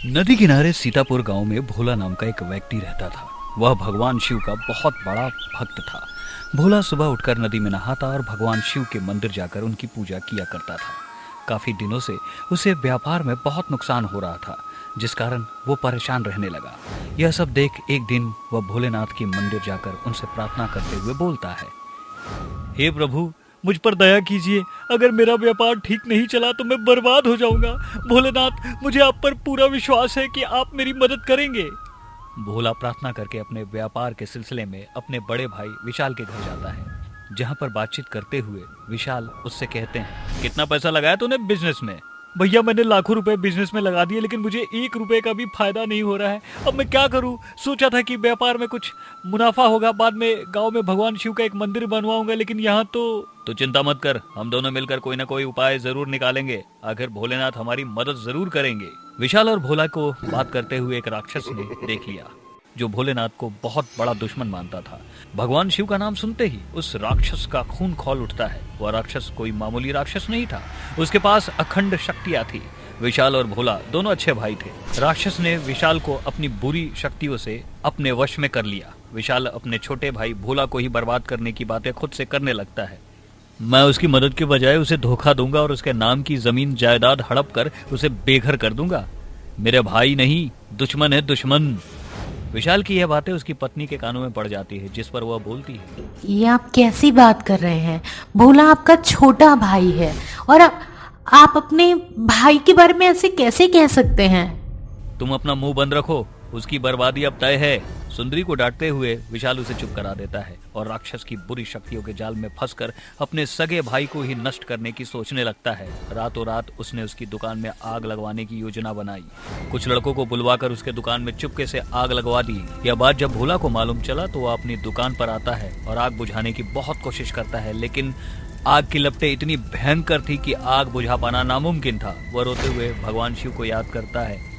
नदी किनारे सीतापुर गांव में भोला नाम का एक व्यक्ति रहता था। वह भगवान शिव का बहुत बड़ा भक्त था। भोला सुबह उठकर नदी में नहाता और भगवान शिव के मंदिर जाकर उनकी पूजा किया करता था। काफी दिनों से उसे व्यापार में बहुत नुकसान हो रहा था, जिस कारण वो परेशान रहने लगा। यह सब देख एक दिन वह भोलेनाथ के मंदिर जाकर उनसे प्रार्थना करते हुए बोलता है, हे प्रभु, मुझ पर दया कीजिए। अगर मेरा व्यापार ठीक नहीं चला तो मैं बर्बाद हो जाऊंगा। भोलेनाथ, मुझे आप पर पूरा विश्वास है कि आप मेरी मदद करेंगे। भोला प्रार्थना करके अपने व्यापार के सिलसिले में अपने बड़े भाई विशाल के घर जाता है, जहां पर बातचीत करते हुए विशाल उससे कहते हैं, कितना पैसा लगाया तूने बिजनेस में? भैया, मैंने लाखों रुपए बिजनेस में लगा दिए, लेकिन मुझे 1 रुपए का भी फायदा नहीं हो रहा है। अब मैं क्या करूं? सोचा था कि व्यापार में कुछ मुनाफा होगा, बाद में गांव में भगवान शिव का एक मंदिर बनवाऊंगा, लेकिन यहाँ तो चिंता मत कर, हम दोनों मिलकर कोई ना कोई उपाय जरूर निकालेंगे। आखिर भोलेनाथ हमारी मदद जरूर करेंगे। विशाल और भोला को बात करते हुए एक राक्षस ने देख लिया, जो भोलेनाथ को बहुत बड़ा दुश्मन मानता था। भगवान शिव का नाम सुनते ही उस राक्षस का खून खौल उठता है। वह राक्षस कोई मामूली राक्षस नहीं था, उसके पास अखंड शक्तियां थी। विशाल और भोला दोनों अच्छे भाई थे। राक्षस ने विशाल को अपनी बुरी शक्तियों से अपने वश में कर लिया। विशाल अपने छोटे भाई भोला को ही बर्बाद करने की बातें खुद से करने लगता है। मैं उसकी मदद के बजाय उसे धोखा दूंगा और उसके नाम की जमीन जायदाद हड़प कर उसे बेघर कर दूंगा। मेरे भाई नहीं, दुश्मन है दुश्मन। विशाल की यह बातें उसकी पत्नी के कानों में पड़ जाती है, जिस पर वह बोलती है, ये आप कैसी बात कर रहे हैं? भोला आपका छोटा भाई है और आप अपने भाई के बारे में ऐसे कैसे कह सकते हैं? तुम अपना मुंह बंद रखो, उसकी बर्बादी अब तय है। सुंदरी को डांटते हुए विशाल उसे चुप करा देता है और राक्षस की बुरी शक्तियों के जाल में फंसकर अपने सगे भाई को ही नष्ट करने की सोचने लगता है। रातों रात उसने उसकी दुकान में आग लगवाने की योजना बनाई। कुछ लड़कों को बुलवाकर उसके दुकान में चुपके से आग लगवा दी। यह बात जब भोला को मालूम चला तो वह अपनी दुकान पर आता है और आग बुझाने की बहुत कोशिश करता है, लेकिन आग की लपटें इतनी भयंकर थी कि आग बुझा पाना नामुमकिन था। वह रोते हुए भगवान शिव को याद करता है,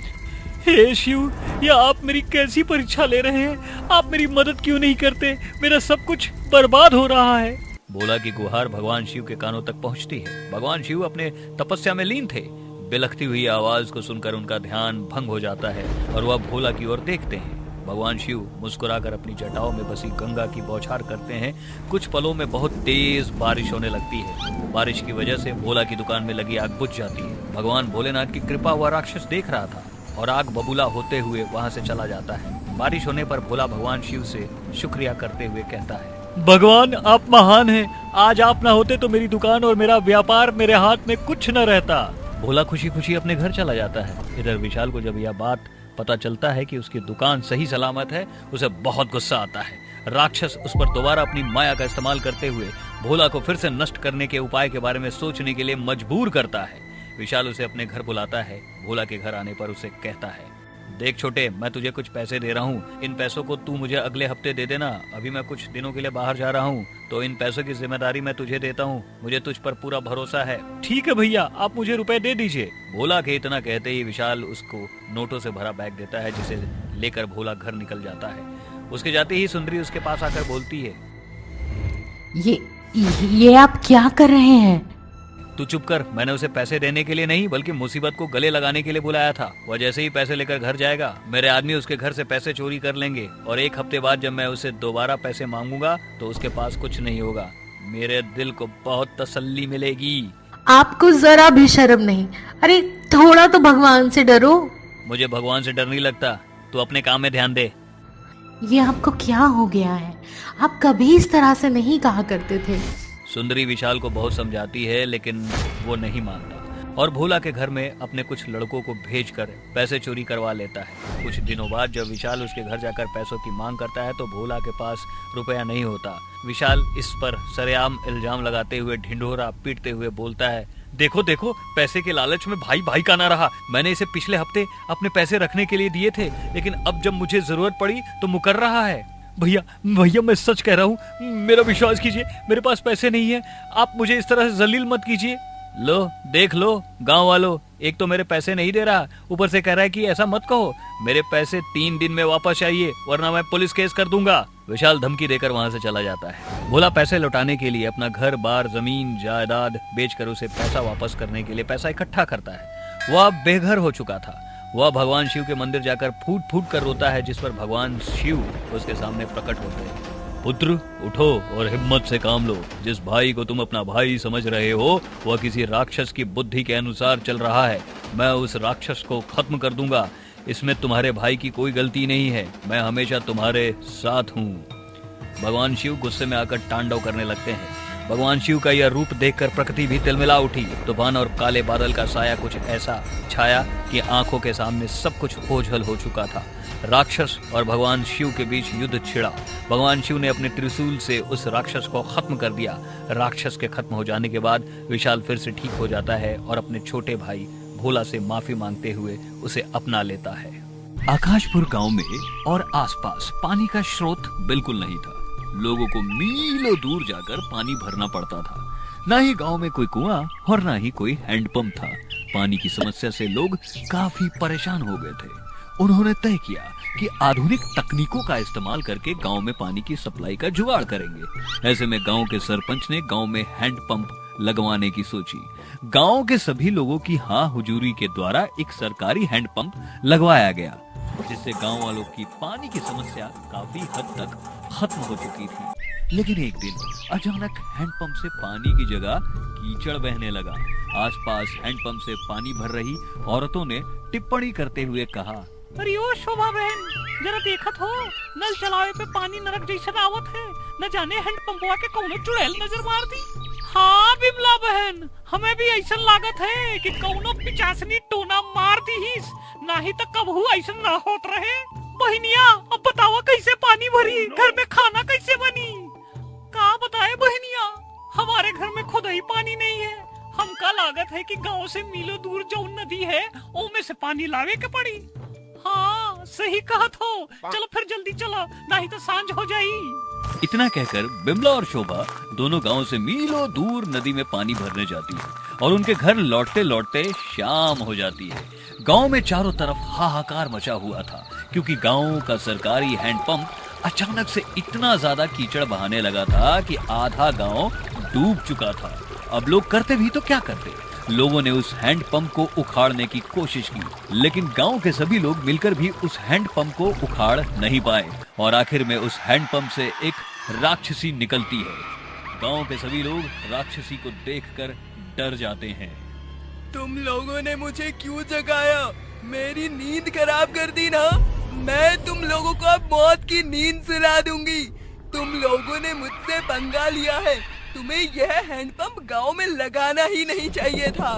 हे शिव, या आप मेरी कैसी परीक्षा ले रहे हैं? आप मेरी मदद क्यों नहीं करते? मेरा सब कुछ बर्बाद हो रहा है। भोला की गुहार भगवान शिव के कानों तक पहुंचती है। भगवान शिव अपने तपस्या में लीन थे। बिलखती हुई आवाज को सुनकर उनका ध्यान भंग हो जाता है और वह भोला की ओर देखते हैं। भगवान शिव मुस्कुराकर अपनी जटाओं में बसी गंगा की बौछार करते हैं। कुछ पलों में बहुत तेज बारिश होने लगती है। बारिश की वजह से भोला की दुकान में लगी आग बुझ जाती है। भगवान भोलेनाथ की कृपा वह राक्षस देख रहा था और आग बबूला होते हुए वहां से चला जाता है। बारिश होने पर भोला भगवान शिव से शुक्रिया करते हुए कहता है, भगवान, आप महान हैं। आज आप ना होते तो मेरी दुकान और मेरा व्यापार मेरे हाथ में कुछ न रहता। भोला खुशी खुशी अपने घर चला जाता है। इधर विशाल को जब यह बात पता चलता है कि उसकी दुकान सही सलामत है, उसे बहुत गुस्सा आता है। राक्षस उस पर दोबारा अपनी माया का इस्तेमाल करते हुए भोला को फिर से नष्ट करने के उपाय के बारे में सोचने के लिए मजबूर करता है। विशाल उसे अपने घर बुलाता है। भोला के घर आने पर उसे कहता है, देख छोटे, मैं तुझे कुछ पैसे दे रहा हूँ। इन पैसों को तू मुझे अगले हफ्ते दे देना। अभी मैं कुछ दिनों के लिए बाहर जा रहा हूँ, तो इन पैसों की जिम्मेदारी मैं तुझे देता हूँ। मुझे तुझ पर पूरा भरोसा है। ठीक है भैया, आप मुझे रुपए दे दीजिए। भोला के इतना कहते ही विशाल उसको नोटों से भरा बैग देता है, जिसे लेकर भोला घर निकल जाता है। उसके जाते ही सुंदरी उसके पास आकर बोलती है, ये आप क्या कर रहे हैं? तू चुप कर। मैंने उसे पैसे देने के लिए नहीं, बल्कि मुसीबत को गले लगाने के लिए बुलाया था। वह जैसे ही पैसे लेकर घर जाएगा, मेरे आदमी उसके घर से पैसे चोरी कर लेंगे और 1 हफ्ते बाद जब मैं उसे दोबारा पैसे मांगूंगा तो उसके पास कुछ नहीं होगा। मेरे दिल को बहुत तसल्ली मिलेगी। आपको जरा भी शर्म नहीं? अरे थोड़ा तो भगवान से डरो। मुझे भगवान से डर नहीं लगता, तू अपने काम में ध्यान दे। ये आपको क्या हो गया है? आप कभी इस तरह से नहीं कहा करते थे। सुंदरी विशाल को बहुत समझाती है, लेकिन वो नहीं मानता और भोला के घर में अपने कुछ लड़कों को भेजकर पैसे चोरी करवा लेता है। कुछ दिनों बाद जब विशाल उसके घर जाकर पैसों की मांग करता है तो भोला के पास रुपया नहीं होता। विशाल इस पर सरेआम इल्जाम लगाते हुए ढिंढोरा पीटते हुए बोलता है, देखो देखो, पैसे के लालच में भाई भाई का ना रहा। मैंने इसे पिछले हफ्ते अपने पैसे रखने के लिए दिए थे, लेकिन अब जब मुझे जरूरत पड़ी तो मुकर रहा है। भैया भैया, मैं सच कह रहा हूँ, मेरा विश्वास कीजिए, मेरे पास पैसे नहीं है। आप मुझे इस तरह से जलील मत कीजिए। लो देख लो गांव वालों, एक तो मेरे पैसे नहीं दे रहा, ऊपर से कह रहा है कि ऐसा मत कहो। मेरे पैसे 3 दिन में वापस चाहिए, वरना मैं पुलिस केस कर दूंगा। विशाल धमकी देकर वहां से चला जाता है। भोला पैसे लौटाने के लिए अपना घर बार जमीन जायदाद बेचकर उसे पैसा वापस करने के लिए पैसा इकट्ठा करता है। वह अब बेघर हो चुका था। वह भगवान शिव के मंदिर जाकर फूट फूट कर रोता है, जिस पर भगवान शिव उसके सामने प्रकट होते हैं। पुत्र, उठो और हिम्मत से काम लो। जिस भाई को तुम अपना भाई समझ रहे हो वह किसी राक्षस की बुद्धि के अनुसार चल रहा है। मैं उस राक्षस को खत्म कर दूंगा। इसमें तुम्हारे भाई की कोई गलती नहीं है। मैं हमेशा तुम्हारे साथ हूँ। भगवान शिव गुस्से में आकर तांडव करने लगते हैं। भगवान शिव का यह रूप देखकर प्रकृति भी तिलमिला उठी। तूफान और काले बादल का साया कुछ ऐसा छाया कि आंखों के सामने सब कुछ ओझल हो चुका था। राक्षस और भगवान शिव के बीच युद्ध छिड़ा। भगवान शिव ने अपने त्रिशूल से उस राक्षस को खत्म कर दिया। राक्षस के खत्म हो जाने के बाद विशाल फिर से ठीक हो जाता है और अपने छोटे भाई भोला से माफी मांगते हुए उसे अपना लेता है। आकाशपुर गांव में और आसपास पानी का स्रोत बिल्कुल नहीं था। लोगों को मीलों दूर जाकर पानी भरना पड़ता था। ना ही गांव में कोई कुआं और ना ही कोई हैंडपंप था। पानी की समस्या से लोग काफी परेशान हो गए थे। उन्होंने तय किया कि आधुनिक तकनीकों का इस्तेमाल करके गांव में पानी की सप्लाई का जुगाड़ करेंगे। ऐसे में गांव के सरपंच ने गांव में हैंडपंप लगवाने की सोची। गांव के सभी लोगों की हाँ हुजूरी के द्वारा एक सरकारी हैंडपंप लगवाया गया, जिससे गांव वालों की पानी की समस्या काफी हद तक खत्म हो चुकी थी। लेकिन एक दिन अचानक हैंडपंप से पानी की जगह कीचड़ बहने लगा। आसपास हैंडपंप से पानी भर रही औरतों ने टिप्पणी करते हुए कहा, अरे ओ शोभा बहन, जरा देखत हो, नल चलावे पे पानी नरक जैसा आवत है। न जाने हैंडपंपवा के कौनो चुड़ैल नजर मार दी। हाँ बिमला बहन, हमें भी ऐसा लागत है कि कौनो पिचासनी टोना मार दी हिस, नहीं तो कबहू ऐसा ना होत रहे। बहनिया, अब बतावा कैसे पानी भरी, घर में खाना कैसे बनी? का बताए बहनिया, हमारे घर में खुद ही पानी नहीं है। हमका लागत है कि गांव से मीलों दूर जो नदी है ओमे से पानी लावे के पड़ी। हाँ सही कहत हो, चलो फिर जल्दी चलो, नहीं तो सांझ हो जाई। इतना कहकर बिमला और शोभा दोनों गांव से मीलों दूर नदी में पानी भरने जाती है और उनके घर लौटते लौटते शाम हो जाती है। गांव में चारों तरफ हाहाकार मचा हुआ था, क्योंकि गांव का सरकारी हैंडपंप अचानक से इतना ज्यादा कीचड़ बहाने लगा था कि आधा गांव डूब चुका था। अब लोग करते भी तो क्या करते। लोगों ने उस हैंडपंप को उखाड़ने की कोशिश की, लेकिन गांव के सभी लोग मिलकर भी उस हैंडपंप को उखाड़ नहीं पाए और आखिर में उस हैंडपंप से एक राक्षसी निकलती है। गांव के सभी लोग राक्षसी को देखकर डर जाते हैं। तुम लोगों ने मुझे क्यों जगाया? मेरी नींद खराब कर दी ना। मैं तुम लोगों को अब मौत की नींद सुला दूंगी। तुम लोगों ने मुझसे पंगा लिया है। तुम्हें यह हैंडपंप गांव में लगाना ही नहीं चाहिए था।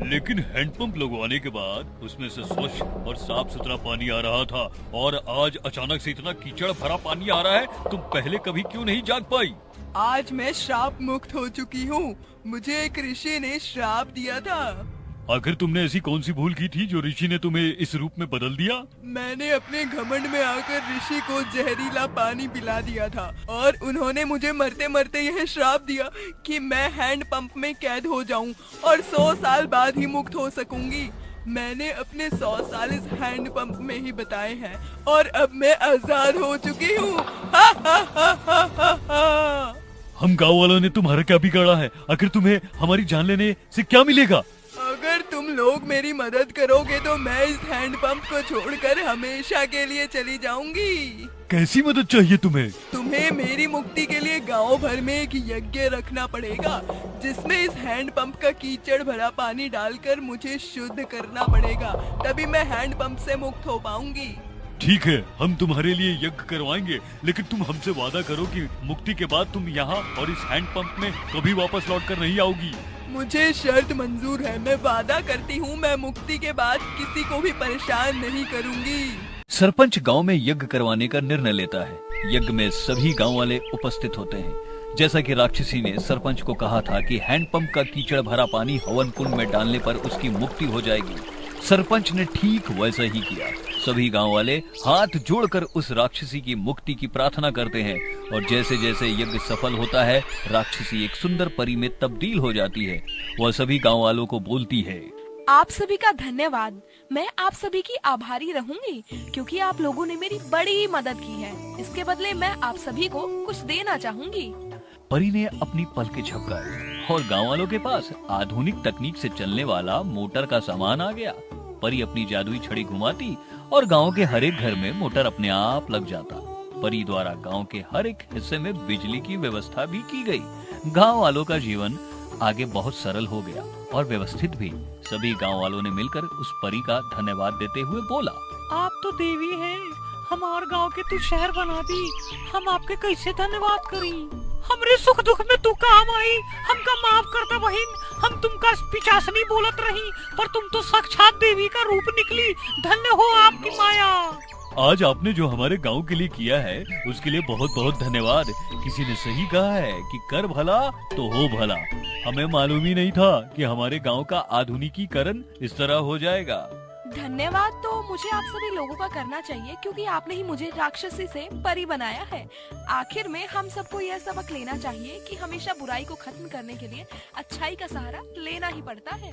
लेकिन हैंडपंप लगवाने के बाद उसमें से स्वच्छ और साफ सुथरा पानी आ रहा था, और आज अचानक से इतना कीचड़ भरा पानी आ रहा है। तुम पहले कभी क्यों नहीं जाग पाई? आज मैं श्राप मुक्त हो चुकी हूँ। मुझे एक ऋषि ने श्राप दिया था। आखिर तुमने ऐसी कौन सी भूल की थी जो ऋषि ने तुम्हें इस रूप में बदल दिया? मैंने अपने घमंड में आकर ऋषि को जहरीला पानी पिला दिया था और उन्होंने मुझे मरते मरते यह श्राप दिया कि मैं हैंडपंप में कैद हो जाऊं और 100 साल बाद ही मुक्त हो सकूंगी। मैंने अपने 100 साल इस हैंडपंप में ही बताए हैं और अब मैं आजाद हो चुकी हूँ। हम गाँव वालों ने तुम्हारा क्या बिगाड़ा है? आखिर तुम्हें हमारी जान लेने से क्या मिलेगा? अगर तुम लोग मेरी मदद करोगे तो मैं इस हैंडपंप को छोड़कर हमेशा के लिए चली जाऊंगी। कैसी मदद चाहिए तुम्हें? तुम्हें मेरी मुक्ति के लिए गांव भर में एक यज्ञ रखना पड़ेगा, जिसमें इस हैंडपंप का कीचड़ भरा पानी डालकर मुझे शुद्ध करना पड़ेगा। तभी मैं हैंडपंप से मुक्त हो पाऊंगी। ठीक है, हम तुम्हारे लिए यज्ञ करवाएंगे, लेकिन तुम हमसे वादा करो कि मुक्ति के बाद तुम यहाँ और इस हैंडपंप में कभी वापस लौटकर नहीं आओगी। मुझे शर्त मंजूर है। मैं वादा करती हूँ मैं मुक्ति के बाद किसी को भी परेशान नहीं करूँगी। सरपंच गांव में यज्ञ करवाने का निर्णय लेता है। यज्ञ में सभी गांव वाले उपस्थित होते हैं। जैसा कि राक्षसी ने सरपंच को कहा था कि हैंडपंप का कीचड़ भरा पानी हवन कुंड में डालने पर उसकी मुक्ति हो जाएगी, सरपंच ने ठीक वैसा ही किया। सभी गांव वाले हाथ जोड़कर उस राक्षसी की मुक्ति की प्रार्थना करते हैं और जैसे जैसे यज्ञ सफल होता है, राक्षसी एक सुंदर परी में तब्दील हो जाती है। वह सभी गांव वालों को बोलती है, आप सभी का धन्यवाद। मैं आप सभी की आभारी रहूंगी, क्योंकि आप लोगों ने मेरी बड़ी मदद की है। इसके बदले मैं आप सभी को कुछ देना चाहूंगी। परी ने अपनी पलकें झपकाई और गांव वालों के पास आधुनिक तकनीक से चलने वाला मोटर का सामान आ गया। परी अपनी जादुई छड़ी घुमाती और गांव के हर एक घर में मोटर अपने आप लग जाता। परी द्वारा गांव के हर एक हिस्से में बिजली की व्यवस्था भी की गई। गांव वालों का जीवन आगे बहुत सरल हो गया और व्यवस्थित भी। सभी गांव वालों ने मिलकर उस परी का धन्यवाद देते हुए बोला, आप तो देवी हैं, हमार गांव के तू शहर बना दी, हम आपके कैसे धन्यवाद करी। हमरे सुख दुख में तू काम आई, हमका माफ करता बहिन। हम तुमका पिचासनी बोलत रही, पर तुम तो साक्षात देवी का रूप निकली। धन्य हो आपकी माया। आज आपने जो हमारे गांव के लिए किया है उसके लिए बहुत बहुत धन्यवाद। किसी ने सही कहा है कि कर भला तो हो भला। हमें मालूम ही नहीं था कि हमारे गांव का आधुनिकीकरण इस तरह हो जाएगा। धन्यवाद तो मुझे आप सभी लोगों का करना चाहिए, क्योंकि आपने ही मुझे राक्षसी से परी बनाया है। आखिर में हम सबको यह सबक लेना चाहिए कि हमेशा बुराई को खत्म करने के लिए अच्छाई का सहारा लेना ही पड़ता है।